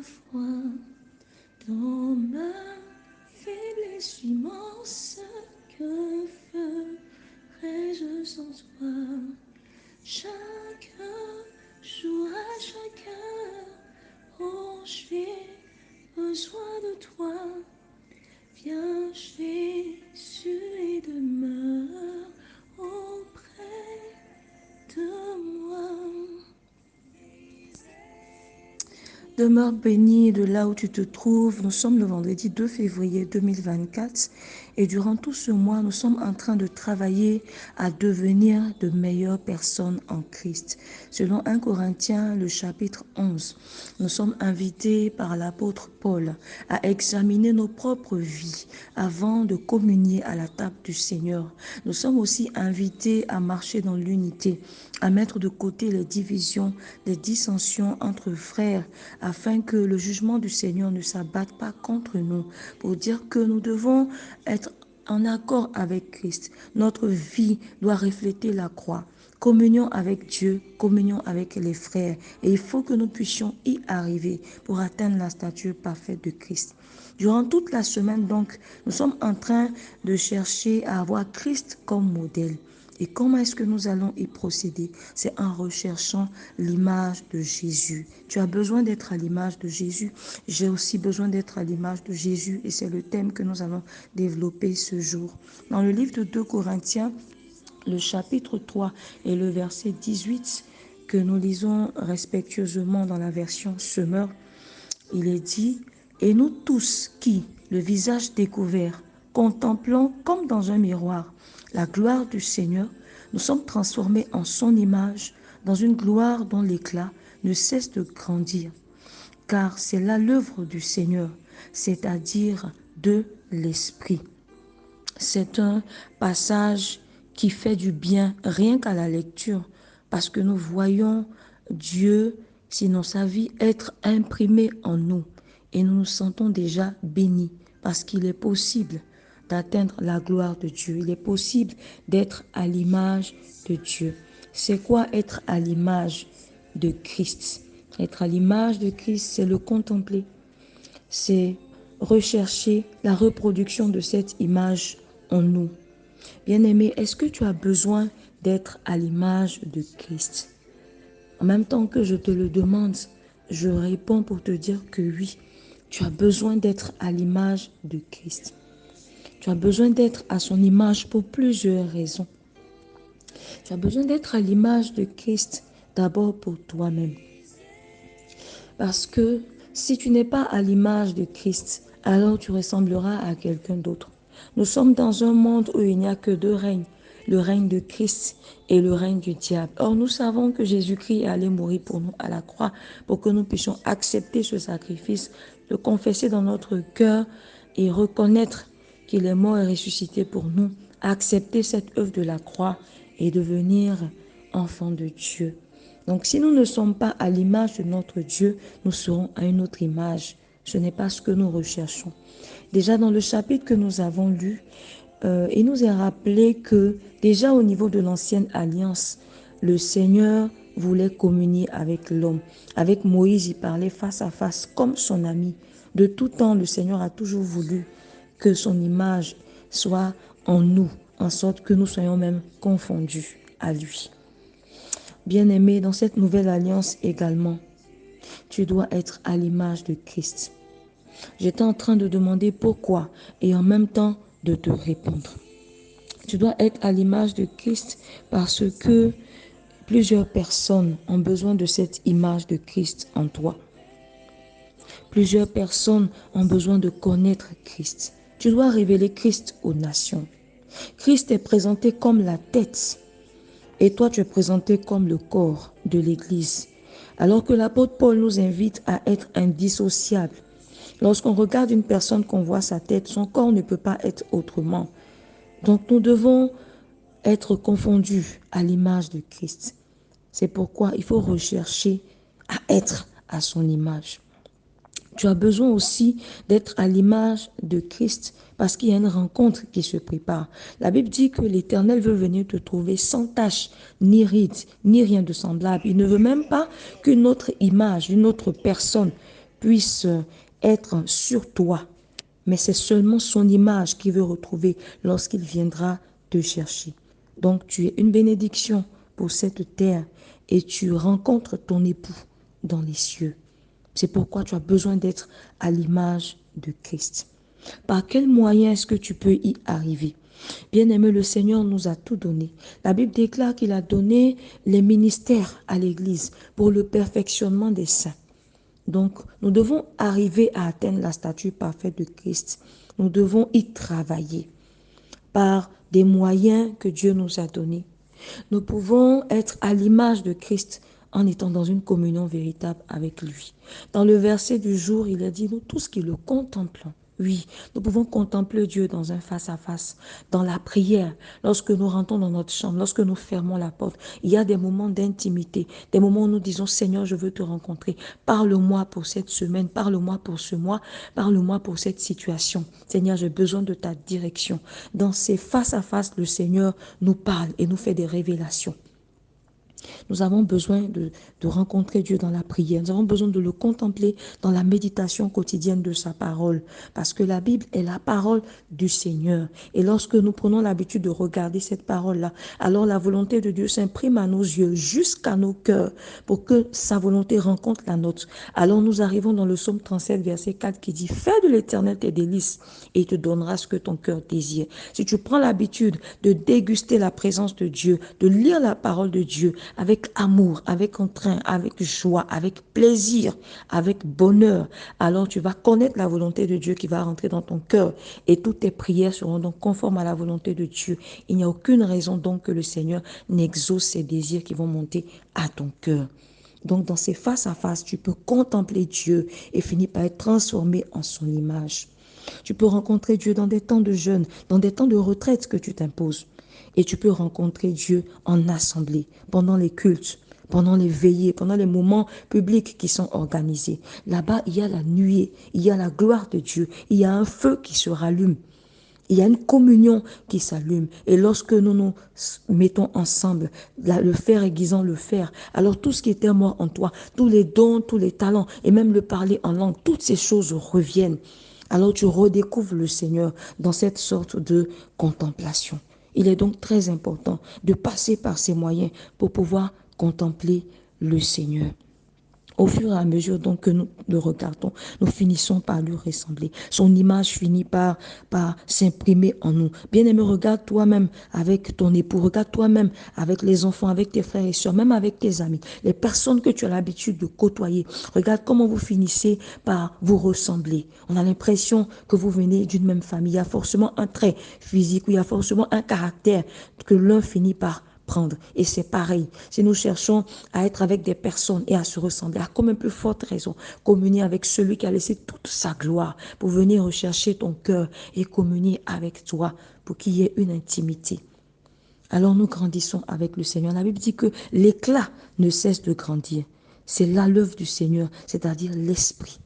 foi dans ma faiblesse immense. Que ferais-je sans toi? Chaque jour, à chaque heure, oh, j'ai besoin de toi. Viens, Jésus, et demeure auprès de moi. Demeure béni de là où tu te trouves. Nous sommes le vendredi 2 février 2024 et durant tout ce mois, nous sommes en train de travailler à devenir de meilleures personnes en Christ. Selon 1 Corinthiens, le chapitre 11, nous sommes invités par l'apôtre Paul à examiner nos propres vies avant de communier à la table du Seigneur. Nous sommes aussi invités à marcher dans l'unité, à mettre de côté les divisions, les dissensions entre frères, afin que le jugement du Seigneur ne s'abatte pas contre nous, pour dire que nous devons être en accord avec Christ. Notre vie doit refléter la croix. Communion avec Dieu, communion avec les frères. Et il faut que nous puissions y arriver pour atteindre la stature parfaite de Christ. Durant toute la semaine, donc, nous sommes en train de chercher à avoir Christ comme modèle. Et comment est-ce que nous allons y procéder? C'est en recherchant l'image de Jésus. Tu as besoin d'être à l'image de Jésus. J'ai aussi besoin d'être à l'image de Jésus. Et c'est le thème que nous allons développer ce jour. Dans le livre de 2 Corinthiens, le chapitre 3 et le verset 18 que nous lisons respectueusement dans la version Semeur, il est dit « Et nous tous qui, le visage découvert, contemplons comme dans un miroir la gloire du Seigneur, nous sommes transformés en son image dans une gloire dont l'éclat ne cesse de grandir. Car c'est là l'œuvre du Seigneur, c'est-à-dire de l'Esprit. » C'est un passage qui fait du bien rien qu'à la lecture, parce que nous voyons Dieu, sinon sa vie, être imprimé en nous. Et nous nous sentons déjà bénis, parce qu'il est possible d'atteindre la gloire de Dieu. Il est possible d'être à l'image de Dieu. C'est quoi être à l'image de Christ? Être à l'image de Christ, c'est le contempler. C'est rechercher la reproduction de cette image en nous. Bien-aimé, est-ce que tu as besoin d'être à l'image de Christ? En même temps que je te le demande, je réponds pour te dire que oui, tu as besoin d'être à l'image de Christ. Tu as besoin d'être à son image pour plusieurs raisons. Tu as besoin d'être à l'image de Christ d'abord pour toi-même. Parce que si tu n'es pas à l'image de Christ, alors tu ressembleras à quelqu'un d'autre. Nous sommes dans un monde où il n'y a que deux règnes, le règne de Christ et le règne du diable. Or, nous savons que Jésus-Christ est allé mourir pour nous à la croix, pour que nous puissions accepter ce sacrifice, le confesser dans notre cœur et reconnaître qu'il est mort et ressuscité pour nous, accepter cette œuvre de la croix et devenir enfants de Dieu. Donc, si nous ne sommes pas à l'image de notre Dieu, nous serons à une autre image. Ce n'est pas ce que nous recherchons. Déjà dans le chapitre que nous avons lu, il nous est rappelé que déjà au niveau de l'ancienne alliance, le Seigneur voulait communier avec l'homme. Avec Moïse, il parlait face à face comme son ami. De tout temps, le Seigneur a toujours voulu que son image soit en nous, en sorte que nous soyons même confondus à lui. Bien-aimé, dans cette nouvelle alliance également, tu dois être à l'image de Christ. J'étais en train de demander pourquoi et en même temps de te répondre. Tu dois être à l'image de Christ parce que plusieurs personnes ont besoin de cette image de Christ en toi. Plusieurs personnes ont besoin de connaître Christ. Tu dois révéler Christ aux nations. Christ est présenté comme la tête et toi tu es présenté comme le corps de l'Église. Alors que l'apôtre Paul nous invite à être indissociables. Lorsqu'on regarde une personne, qu'on voit sa tête, son corps ne peut pas être autrement. Donc nous devons être confondus à l'image de Christ. C'est pourquoi il faut rechercher à être à son image. Tu as besoin aussi d'être à l'image de Christ parce qu'il y a une rencontre qui se prépare. La Bible dit que l'Éternel veut venir te trouver sans tache, ni ride, ni rien de semblable. Il ne veut même pas qu'une autre image, une autre personne puisse être sur toi. Mais c'est seulement son image qu'il veut retrouver lorsqu'il viendra te chercher. Donc tu es une bénédiction pour cette terre et tu rencontres ton époux dans les cieux. C'est pourquoi tu as besoin d'être à l'image de Christ. Par quel moyen est-ce que tu peux y arriver? Bien-aimé, le Seigneur nous a tout donné. La Bible déclare qu'il a donné les ministères à l'Église pour le perfectionnement des saints. Donc, nous devons arriver à atteindre la stature parfaite de Christ. Nous devons y travailler par des moyens que Dieu nous a donnés. Nous pouvons être à l'image de Christ en étant dans une communion véritable avec lui. Dans le verset du jour, il a dit, nous tous qui le contemplons. Oui, nous pouvons contempler Dieu dans un face-à-face, dans la prière, lorsque nous rentrons dans notre chambre, lorsque nous fermons la porte. Il y a des moments d'intimité, des moments où nous disons, Seigneur, je veux te rencontrer. Parle-moi pour cette semaine, parle-moi pour ce mois, parle-moi pour cette situation. Seigneur, j'ai besoin de ta direction. Dans ces face-à-face, le Seigneur nous parle et nous fait des révélations. Nous avons besoin de rencontrer Dieu dans la prière. Nous avons besoin de le contempler dans la méditation quotidienne de sa parole. Parce que la Bible est la parole du Seigneur. Et lorsque nous prenons l'habitude de regarder cette parole-là, alors la volonté de Dieu s'imprime à nos yeux, jusqu'à nos cœurs, pour que sa volonté rencontre la nôtre. Alors nous arrivons dans le psaume 37, verset 4, qui dit « Fais de l'Éternel tes délices, et il te donnera ce que ton cœur désire. » Si tu prends l'habitude de déguster la présence de Dieu, de lire la parole de Dieu, avec amour, avec entrain, avec joie, avec plaisir, avec bonheur, alors tu vas connaître la volonté de Dieu qui va rentrer dans ton cœur et toutes tes prières seront donc conformes à la volonté de Dieu. Il n'y a aucune raison donc que le Seigneur n'exauce ses désirs qui vont monter à ton cœur. Donc dans ces face-à-face, tu peux contempler Dieu et finir par être transformé en son image. Tu peux rencontrer Dieu dans des temps de jeûne, dans des temps de retraite que tu t'imposes. Et tu peux rencontrer Dieu en assemblée, pendant les cultes, pendant les veillées, pendant les moments publics qui sont organisés. Là-bas, il y a la nuée, il y a la gloire de Dieu, il y a un feu qui se rallume. Il y a une communion qui s'allume. Et lorsque nous nous mettons ensemble, le fer aiguisant le fer, alors tout ce qui était mort en toi, tous les dons, tous les talents, et même le parler en langue, toutes ces choses reviennent. Alors tu redécouvres le Seigneur dans cette sorte de contemplation. Il est donc très important de passer par ces moyens pour pouvoir contempler le Seigneur. Au fur et à mesure donc que nous le regardons, nous finissons par lui ressembler. Son image finit par s'imprimer en nous. Bien-aimé, regarde toi-même avec ton époux, regarde toi-même avec les enfants, avec tes frères et sœurs, même avec tes amis, les personnes que tu as l'habitude de côtoyer. Regarde comment vous finissez par vous ressembler. On a l'impression que vous venez d'une même famille. Il y a forcément un trait physique, il y a forcément un caractère que l'un finit par prendre. Et c'est pareil. Si nous cherchons à être avec des personnes et à se ressembler, à comme une plus forte raison, communier avec celui qui a laissé toute sa gloire pour venir rechercher ton cœur et communier avec toi pour qu'il y ait une intimité. Alors nous grandissons avec le Seigneur. La Bible dit que l'éclat ne cesse de grandir. C'est là l'œuvre du Seigneur, c'est-à-dire l'Esprit.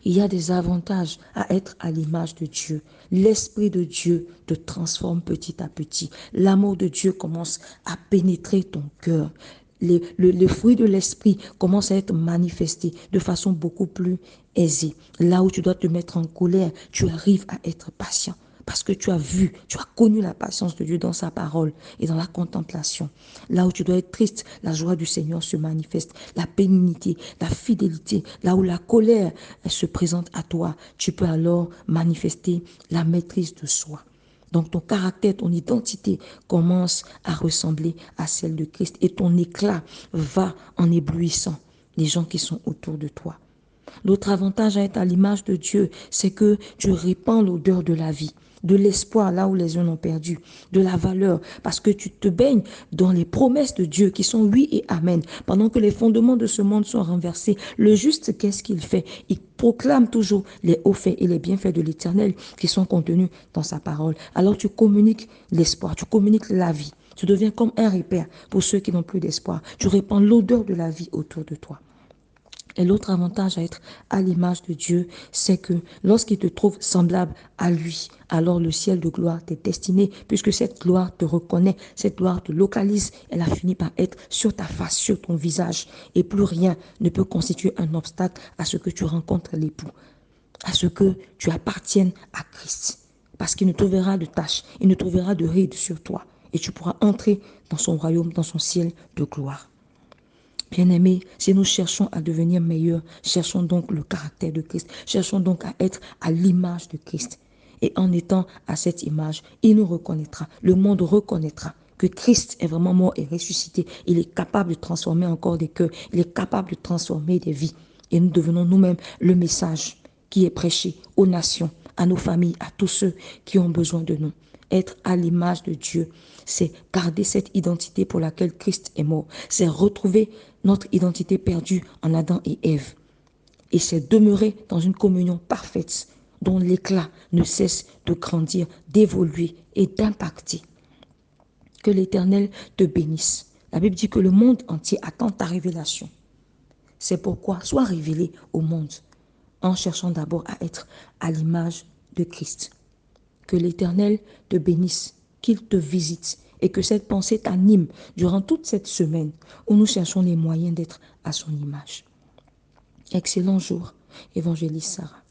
Il y a des avantages à être à l'image de Dieu. L'Esprit de Dieu te transforme petit à petit. L'amour de Dieu commence à pénétrer ton cœur. Le fruit de l'Esprit commence à être manifesté de façon beaucoup plus aisée. Là où tu dois te mettre en colère, tu arrives à être patient. Parce que tu as vu, tu as connu la patience de Dieu dans sa parole et dans la contemplation. Là où tu dois être triste, la joie du Seigneur se manifeste. La bénignité, la fidélité, là où la colère se présente à toi, tu peux alors manifester la maîtrise de soi. Donc ton caractère, ton identité commence à ressembler à celle de Christ et ton éclat va en éblouissant les gens qui sont autour de toi. L'autre avantage à être à l'image de Dieu, c'est que tu répands l'odeur de la vie, de l'espoir là où les uns ont perdu, de la valeur, parce que tu te baignes dans les promesses de Dieu qui sont oui et amen. Pendant que les fondements de ce monde sont renversés, le juste, qu'est-ce qu'il fait? Il proclame toujours les hauts faits et les bienfaits de l'Éternel qui sont contenus dans sa parole. Alors tu communiques l'espoir, tu communiques la vie. Tu deviens comme un repère pour ceux qui n'ont plus d'espoir. Tu répands l'odeur de la vie autour de toi. Et l'autre avantage à être à l'image de Dieu, c'est que lorsqu'il te trouve semblable à lui, alors le ciel de gloire t'est destiné, puisque cette gloire te reconnaît, cette gloire te localise, elle a fini par être sur ta face, sur ton visage. Et plus rien ne peut constituer un obstacle à ce que tu rencontres l'époux, à ce que tu appartiennes à Christ. Parce qu'il ne trouvera de tâches, il ne trouvera de rides sur toi. Et tu pourras entrer dans son royaume, dans son ciel de gloire. Bien-aimés, si nous cherchons à devenir meilleurs, cherchons donc le caractère de Christ. Cherchons donc à être à l'image de Christ. Et en étant à cette image, il nous reconnaîtra. Le monde reconnaîtra que Christ est vraiment mort et ressuscité. Il est capable de transformer encore des cœurs. Il est capable de transformer des vies. Et nous devenons nous-mêmes le message qui est prêché aux nations, à nos familles, à tous ceux qui ont besoin de nous. Être à l'image de Dieu, c'est garder cette identité pour laquelle Christ est mort. C'est retrouver notre identité perdue en Adam et Ève. Et c'est demeurer dans une communion parfaite dont l'éclat ne cesse de grandir, d'évoluer et d'impacter. Que l'Éternel te bénisse. La Bible dit que le monde entier attend ta révélation. C'est pourquoi sois révélé au monde en cherchant d'abord à être à l'image de Christ. Que l'Éternel te bénisse, qu'il te visite et que cette pensée t'anime durant toute cette semaine où nous cherchons les moyens d'être à son image. Excellent jour, évangéliste Sarah.